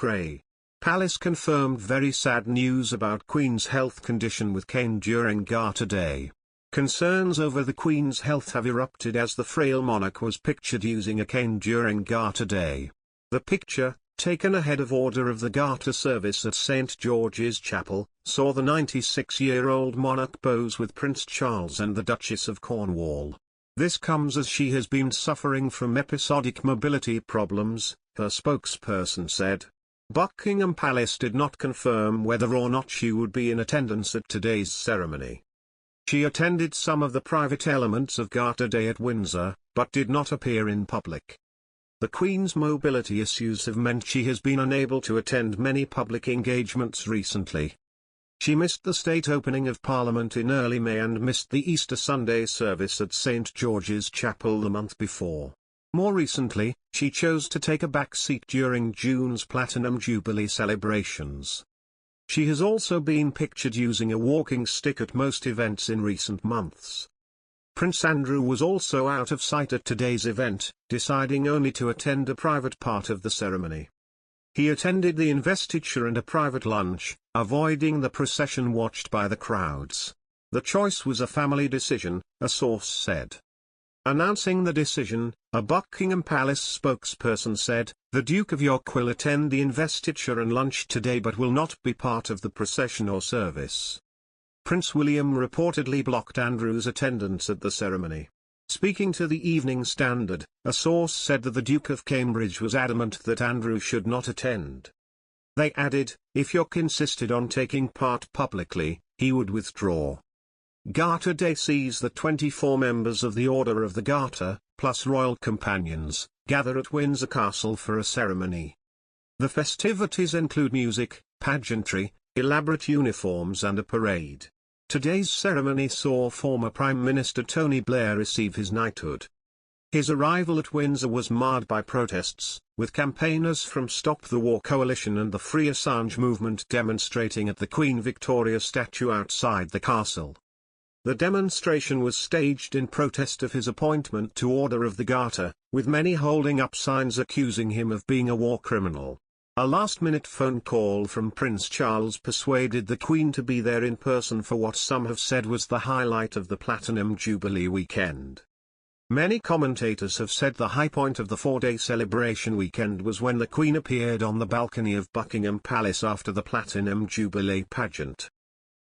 pray. Palace confirmed very sad news about Queen's health condition with cane during Garter Day. Concerns over the Queen's health have erupted as the frail monarch was pictured using a cane during Garter Day. The picture, taken ahead of order of the Garter service at St George's Chapel, saw the 96-year-old monarch pose with Prince Charles and the Duchess of Cornwall. This comes as she has been suffering from episodic mobility problems, her spokesperson said. Buckingham Palace did not confirm whether or not she would be in attendance at today's ceremony. She attended some of the private elements of Garter Day at Windsor, but did not appear in public. The Queen's mobility issues have meant she has been unable to attend many public engagements recently. She missed the state opening of Parliament in early May and missed the Easter Sunday service at St George's Chapel the month before. More recently, she chose to take a back seat during June's Platinum Jubilee celebrations. She has also been pictured using a walking stick at most events in recent months. Prince Andrew was also out of sight at today's event, deciding only to attend a private part of the ceremony. He attended the investiture and a private lunch, avoiding the procession watched by the crowds. The choice was a family decision, a source said. Announcing the decision, a Buckingham Palace spokesperson said, "The Duke of York will attend the investiture and lunch today but will not be part of the procession or service." Prince William reportedly blocked Andrew's attendance at the ceremony. Speaking to the Evening Standard, a source said that the Duke of Cambridge was adamant that Andrew should not attend. They added, "If York insisted on taking part publicly, he would withdraw." Garter Day sees the 24 members of the Order of the Garter, plus royal companions, gather at Windsor Castle for a ceremony. The festivities include music, pageantry, elaborate uniforms and a parade. Today's ceremony saw former Prime Minister Tony Blair receive his knighthood. His arrival at Windsor was marred by protests, with campaigners from Stop the War Coalition and the Free Assange movement demonstrating at the Queen Victoria statue outside the castle. The demonstration was staged in protest of his appointment to Order of the Garter, with many holding up signs accusing him of being a war criminal. A last-minute phone call from Prince Charles persuaded the Queen to be there in person for what some have said was the highlight of the Platinum Jubilee weekend. Many commentators have said the high point of the four-day celebration weekend was when the Queen appeared on the balcony of Buckingham Palace after the Platinum Jubilee pageant.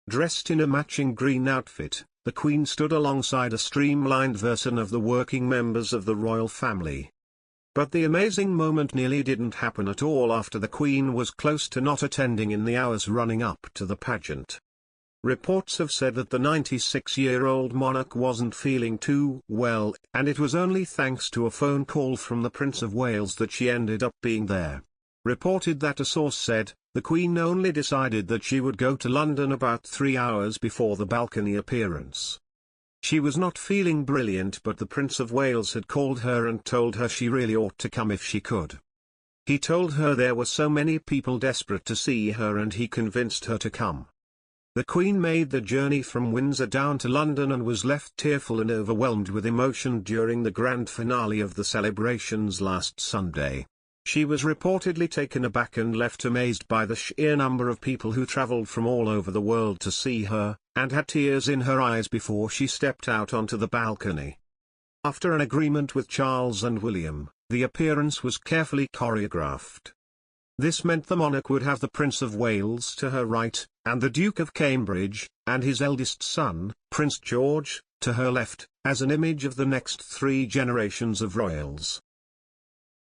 Dressed in a matching green outfit, the Queen stood alongside a streamlined version of the working members of the royal family. But the amazing moment nearly didn't happen at all after the Queen was close to not attending in the hours running up to the pageant. Reports have said that the 96-year-old monarch wasn't feeling too well, and it was only thanks to a phone call from the Prince of Wales that she ended up being there. Reported that a source said, the Queen only decided that she would go to London about 3 hours before the balcony appearance. She was not feeling brilliant, but the Prince of Wales had called her and told her she really ought to come if she could. He told her there were so many people desperate to see her and he convinced her to come. The Queen made the journey from Windsor down to London and was left tearful and overwhelmed with emotion during the grand finale of the celebrations last Sunday. She was reportedly taken aback and left amazed by the sheer number of people who travelled from all over the world to see her, and had tears in her eyes before she stepped out onto the balcony. After an agreement with Charles and William, the appearance was carefully choreographed. This meant the monarch would have the Prince of Wales to her right, and the Duke of Cambridge, and his eldest son, Prince George, to her left, as an image of the next 3 generations of royals.